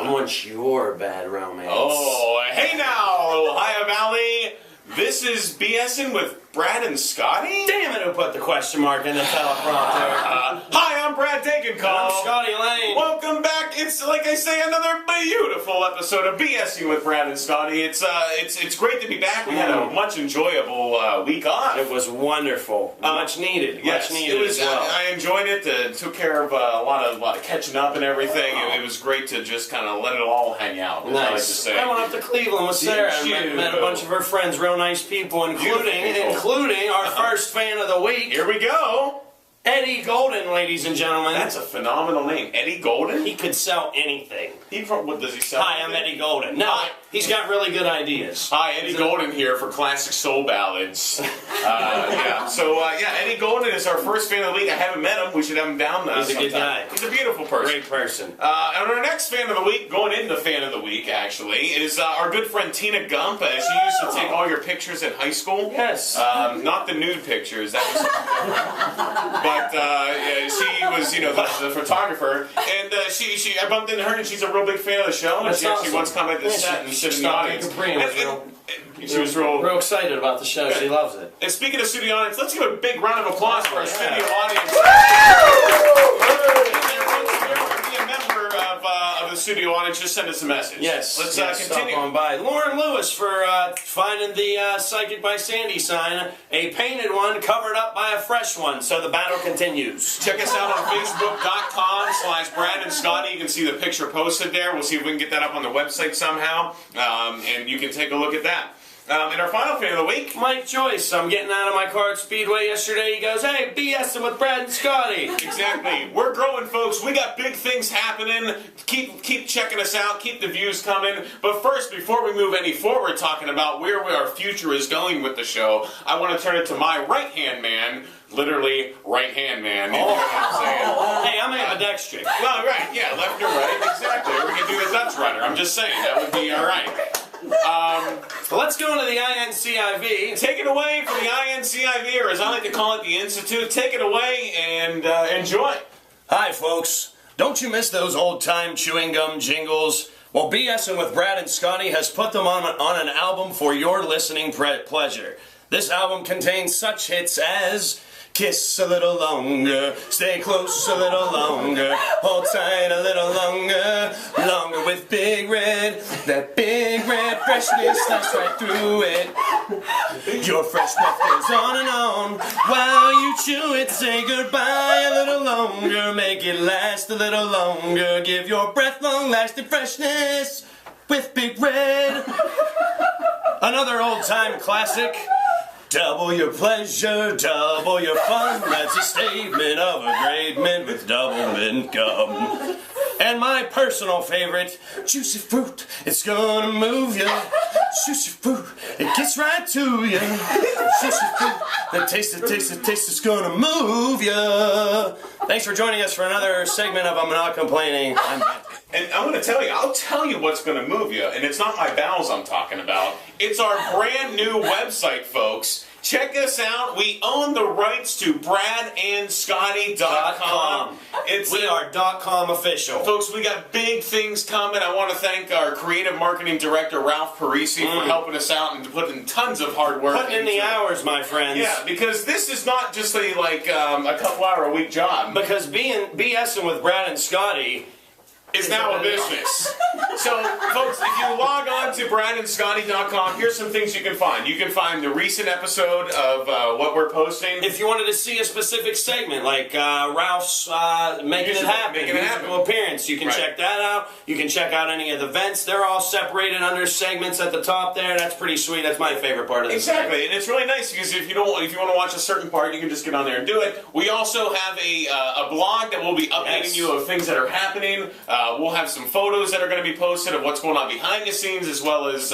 I want your bad romance. Oh, hey now, Ohio Valley. This is BSing with Brad and Scottie. Damn it, who put the question mark in the teleprompter? Hi, I'm Brad Takencall. I'm Scottie Lane. Welcome back. It's, like I say, another beautiful episode of BSing with Brad and Scottie. It's great to be back. We had a much enjoyable week off. It was wonderful. Much needed. Yes, much needed it was, as well. I enjoyed it. Took care of a lot of catching up and everything. It was great to just kind of let it all hang out. Nice. I like to say. I went up to Cleveland with Sarah and met a bunch of her friends, real nice people, including our first fan of the week. Here we go. Eddie Golden, ladies and gentlemen. That's a phenomenal name. Eddie Golden? He could sell anything. What does he sell? Hi, I'm Eddie Golden. No, he's got really good ideas. Hi, Eddie Golden here for Classic Soul Ballads. Eddie Golden is our first fan of the week. I haven't met him. We should have him down He's a good guy. He's a beautiful person. Great person. And our next fan of the week, going into fan of the week, actually, is our good friend Tina Gump. She used to take all your pictures in high school. Yes. Not the nude pictures. That was... she was, the photographer, and I bumped into her, and she's a real big fan of the show, and she actually once commented the set and sit in the audience. She was real excited about the show. She loves it. And speaking of studio audience, let's give a big round of applause for our studio audience. Be a member of the studio audience. Just send us a message. Yes. Let's continue. Stop on by. Lauren Lewis for finding the Psychic by Sandy sign, a painted one covered up by a fresh one. So the battle continues. Check us out on Facebook.com/Brad and Scottie. You can see the picture posted there. We'll see if we can get that up on the website somehow, and you can take a look at that. And our final fan of the week, Mike Joyce. I'm getting out of my car at Speedway yesterday. He goes, "Hey, BSing with Brad and Scottie." Exactly. We're growing, folks. We got big things happening. Keep checking us out. Keep the views coming. But first, before we move any forward, talking about where our future is going with the show, I want to turn it to my right-hand man. Literally, right-hand man. You know what I'm saying? Hey, I'm ambidextric. Well, right. Yeah, left or right. Exactly. We can do the Dutch rudder. I'm just saying. That would be all right. Let's go into the INCIV. Take it away from the INCIV, or as I like to call it, the Institute. Take it away and enjoy. Hi, folks. Don't you miss those old-time chewing gum jingles? Well, BSing with Brad and Scottie has put them on an album for your listening pleasure. This album contains such hits as Kiss a little longer, stay close a little longer, hold tight a little longer, longer with Big Red. That Big Red freshness slices right through it. Your fresh breath goes on and on while you chew it. Say goodbye a little longer, make it last a little longer. Give your breath long-lasting freshness with Big Red. Another old-time classic. Double your pleasure, double your fun. That's a statement of a great mint with double mint gum. And my personal favorite, juicy fruit, it's gonna move you. Juicy fruit, it gets right to you. Juicy fruit, the taste is gonna move you. Thanks for joining us for another segment of I'm Not Complaining. And I'm going to tell you, I'll tell you what's going to move you, and it's not my bowels I'm talking about. It's our brand new website, folks. Check us out. We own the rights to bradandscottie.com. We are .com official. Folks, we got big things coming. I want to thank our creative marketing director, Ralph Parisi, for helping us out and putting tons of hard work. Putting in the hours, my friends. Yeah, because this is not just a couple-hour-a-week job. Because BSing with Brad and Scottie is now a business. So, folks, if you log on to bradandscottie.com, here's some things you can find. You can find the recent episode of what we're posting. If you wanted to see a specific segment, like Ralph's Making It Happen, musical appearance, you can check that out. You can check out any of the events. They're all separated under segments at the top there. That's pretty sweet. That's my favorite part of this. Exactly, and it's really nice because if you want to watch a certain part, you can just get on there and do it. We also have a blog that will be updating you of things that are happening. We'll have some photos that are going to be posted of what's going on behind the scenes, as well as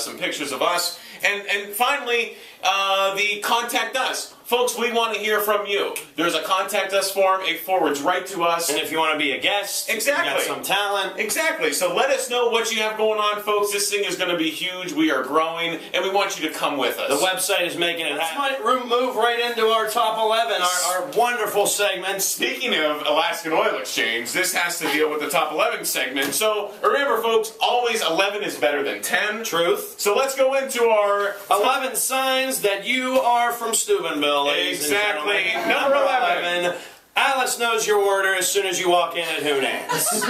some pictures of us. And finally, the Contact Us. Folks, we want to hear from you. There's a Contact Us form. It forwards right to us. And if you want to be a guest, exactly. you got some talent. Exactly. So let us know what you have going on, folks. This thing is going to be huge. We are growing, and we want you to come with us. The website is making it happen. Let's move right into our top 11, our wonderful segments. Speaking of Alaskan Oil Exchange, this has to deal with the top 11 segment. So remember, folks, always 11 is better than 10. Truth. So let's go into our 11 signs that you are from Steubenville. Exactly. Number 11. Alice knows your order as soon as you walk in at Hoonan's.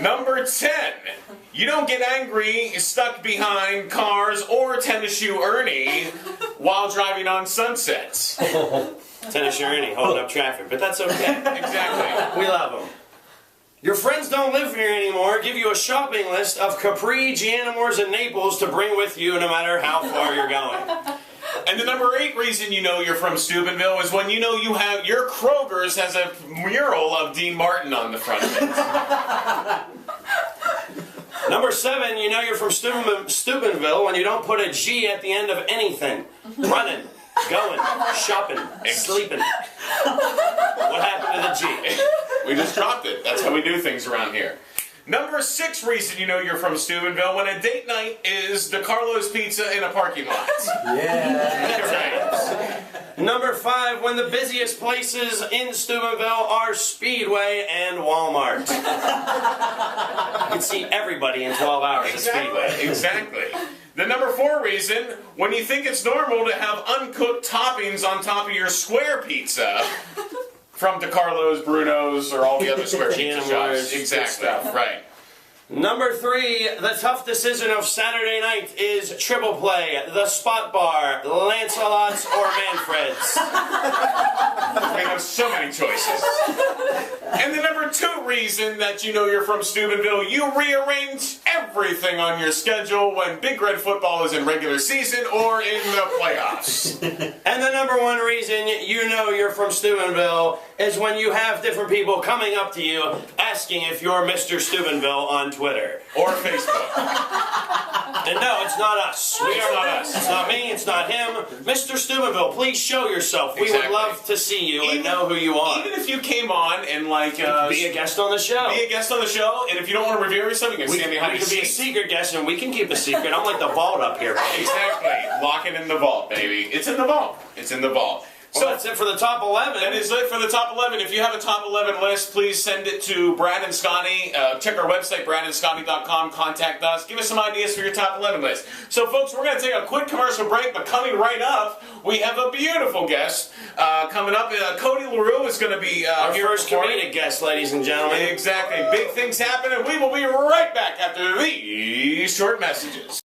Number 10. You don't get angry, stuck behind cars, or tennis shoe Ernie while driving on sunsets. Tennis shoe Ernie holding up traffic, but that's okay. Exactly. We love them. Your friends don't live here anymore. Give you a shopping list of Capri, Gianamores, and Naples to bring with you no matter how far you're going. And the number 8 reason you know you're from Steubenville is when you know you have your Kroger's has a mural of Dean Martin on the front of it. Number 7, you know you're from Steubenville when you don't put a G at the end of anything. Running, going, shopping, sleeping. What happened to the G? We just dropped it. That's how we do things around here. Number 6 reason you know you're from Steubenville when a date night is DeCarlo's Pizza in a parking lot. Yeah. Right. Number 5, when the busiest places in Steubenville are Speedway and Walmart. You can see everybody in 12 hours at Speedway. Exactly. The number 4 reason, when you think it's normal to have uncooked toppings on top of your square pizza from DeCarlo's, Bruno's, or all the other square pizza shops. Exactly, right. Number 3, the tough decision of Saturday night is Triple Play, The Spot Bar, Lancelot's, or Manfred's. We have so many choices. And the number 2 reason that you know you're from Steubenville, you rearrange everything on your schedule when Big Red football is in regular season or in the playoffs. And the number 1 reason you know you're from Steubenville is when you have different people coming up to you asking if you're Mr. Steubenville on Twitter. Or Facebook. And no, it's not us. We are not us. It's not me, it's not him. Mr. Steubenville, please show yourself. We would love to see you and know who you are. Even if you came on and be a guest on the show. Be a guest on the show, and if you don't want to reveal yourself, you can stand behind you your can be a secret guest, and we can keep a secret. I'm like the vault up here, baby. Exactly. Lock it in the vault, baby. It's in the vault. It's in the vault. So that's it for the top 11. That is it for the top 11. If you have a top 11 list, please send it to Brad and Scottie. Check our website, bradandscottie.com. Contact us. Give us some ideas for your top 11 list. So, folks, we're going to take a quick commercial break, but coming right up, we have a beautiful guest coming up. Cody LaRue is going to be our here. First comedic guest, ladies and gentlemen. Exactly. Big things happen, and we will be right back after these short messages.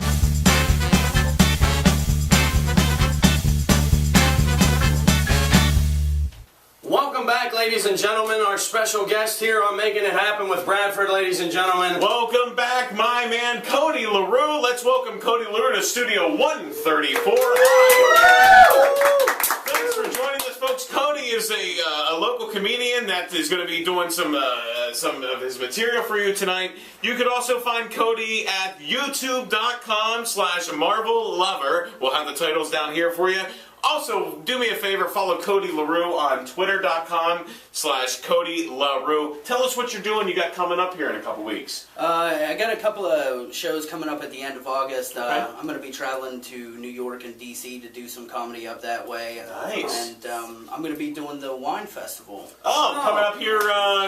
Welcome back, ladies and gentlemen. Our special guest here on Making It Happen with Bradford, ladies and gentlemen. Welcome back, my man, Cody LaRue. Let's welcome Cody LaRue to Studio 134. Thanks for joining us, folks. Cody is a local comedian that is going to be doing some of his material for you tonight. You could also find Cody at youtube.com/MarvelLover. We'll have the titles down here for you. Also, do me a favor, follow Cody LaRue on twitter.com/Cody LaRue. Tell us what you're doing you got coming up here in a couple weeks. I got a couple of shows coming up at the end of August. Okay. I'm going to be traveling to New York and D.C. to do some comedy up that way. Nice. And I'm going to be doing the wine festival. Coming up here,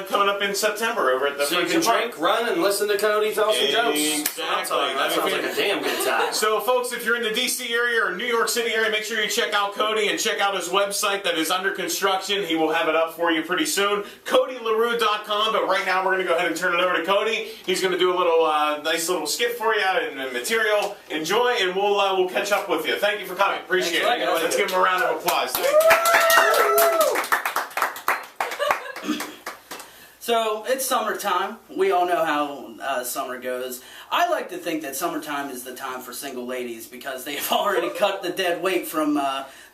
coming up in September over at the So you can drink, run, and listen to Cody tell some jokes. Exactly. That sounds like a damn good time. So, folks, if you're in the D.C. area or New York City area, make sure you check out Cody and check out his website that is under construction. He will have it up for you pretty soon. CodyLaRue.com. But right now, we're going to go ahead and turn it over to Cody. He's going to do a little nice little skit for you and material. Enjoy, and we'll catch up with you. Thank you for coming. Appreciate it. Let's give him a round of applause. Thank you. So, it's summertime. We all know how summer goes. I like to think that summertime is the time for single ladies because they've already cut the dead weight from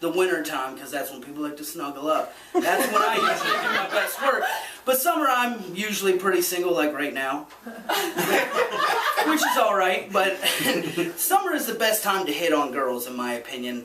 the winter time because that's when people like to snuggle up. That's when I usually do my best work. But summer, I'm usually pretty single, like right now. Which is alright, but summer is the best time to hit on girls, in my opinion.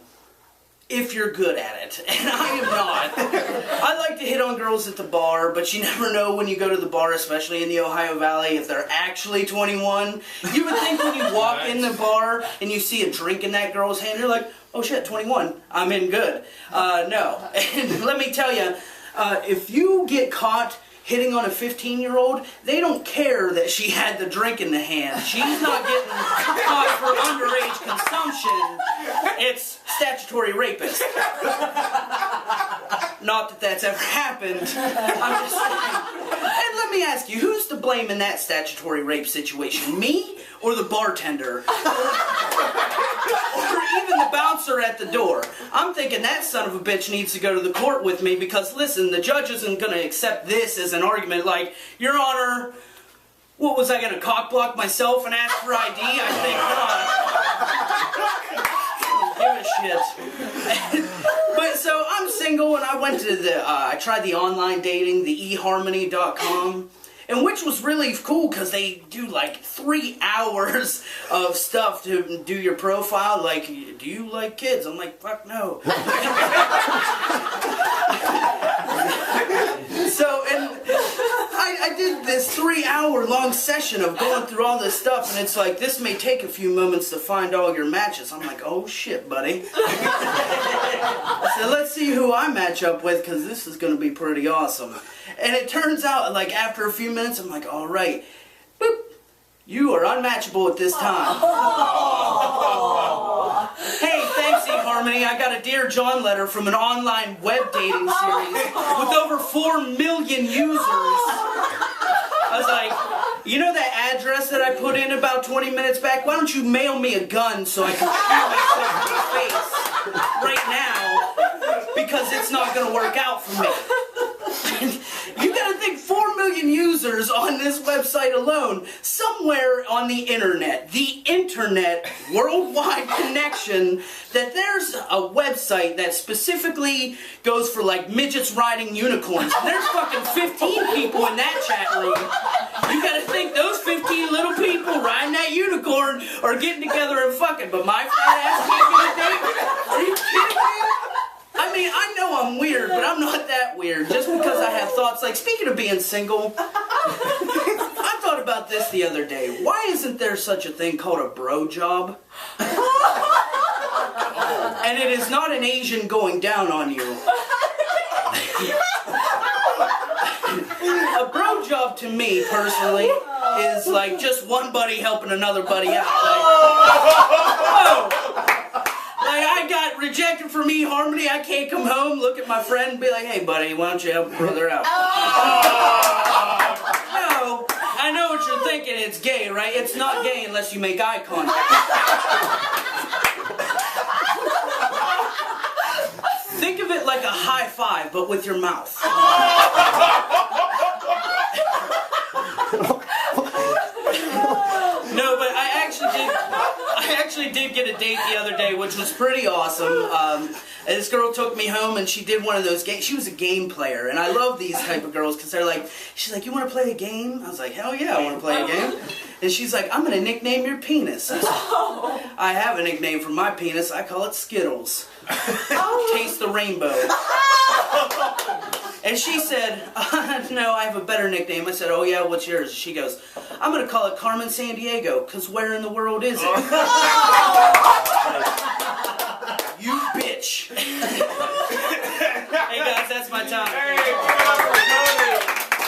If you're good at it. And I am not. I like to hit on girls at the bar, but you never know when you go to the bar, especially in the Ohio Valley, if they're actually 21. You would think when you walk in the bar and you see a drink in that girl's hand, you're like, oh shit, 21, I'm in good. No. And let me tell you, if you get caught hitting on a 15-year-old, they don't care that she had the drink in the hand. She's not getting caught for underage consumption. It's statutory rapist. Not that that's ever happened. I'm just saying. And let me ask you, who's to blame in that statutory rape situation? Me or the bartender? Or even the bouncer at the door? I'm thinking that son of a bitch needs to go to the court with me because, listen, the judge isn't going to accept this as an argument like, Your Honor, what was I going to cock block myself and ask for ID? I think not. Give a shit. But so I'm single and I went to I tried the online dating, the eHarmony.com. And which was really cool because they do like 3 hours of stuff to do your profile. Like, do you like kids? I'm like, fuck no. So, and I did this 3-hour-long session of going through all this stuff, and it's like, this may take a few moments to find all your matches. I'm like, oh shit, buddy. So let's see who I match up with, because this is going to be pretty awesome. And it turns out, like, after a few minutes, I'm like, all right, boop, you are unmatchable at this time. Hey, thanks, eHarmony. I got a Dear John letter from an online web dating series with over 4 million users. I was like, you know that address that I put in about 20 minutes back? Why don't you mail me a gun so I can shoot myself in the face right now? Because it's not going to work out for me. You gotta think 4 million users on this website alone, somewhere on the internet, worldwide connection, that there's a website that specifically goes for like midgets riding unicorns. And there's fucking 15 people in that chat room. You gotta think those 15 little people riding that unicorn are getting together and fucking, but my fat ass can't get a date? Are you kidding me? I mean, I know I'm weird, but I'm not that weird. Just because I have thoughts like, speaking of being single, I thought about this the other day. Why isn't there such a thing called a bro job? And it is not an Asian going down on you. A bro job to me, personally, is like just one buddy helping another buddy out. Like, I got rejected from eHarmony, I can't come home, look at my friend and be like, hey buddy, why don't you help a brother out? No, I know what you're thinking, it's gay, right? It's not gay unless you make eye contact. Think of it like a high five, but with your mouth. No, but I actually did get a date the other day, which was pretty awesome. And this girl took me home, and she did one of those games. She was a game player, and I love these type of girls because they're like, she's like, you want to play a game? I was like, hell yeah, I want to play a game. And she's like, I'm going to nickname your penis. I said, I have a nickname for my penis. I call it Skittles. Taste the rainbow. And she said, no, I have a better nickname. I said, oh yeah, what's yours? She goes, I'm going to call it Carmen Sandiego, because where in the world is it? You bitch. Hey guys, that's my time. Hey, give it up for Cody.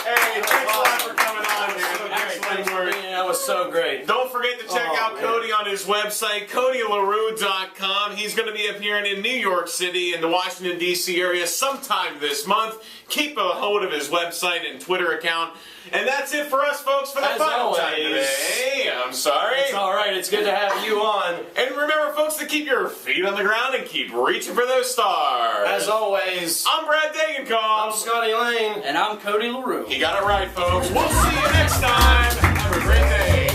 Hey, thanks a lot for coming on, man. Excellent work. That was so great. Don't forget to check out Cody on his website, CodyLaRue.com. He's going to be appearing in New York City and the Washington, D.C. area sometime this month. Keep a hold of his website and Twitter account. And that's it for us, folks, for the final time today. I'm sorry. It's all right. It's good to have you on. And remember, folks, to keep your feet on the ground and keep reaching for those stars. As always, I'm Brad Dagenkamp. I'm Scottie Lane. And I'm Cody LaRue. He got it right, folks. We'll see you next time. Have a great day.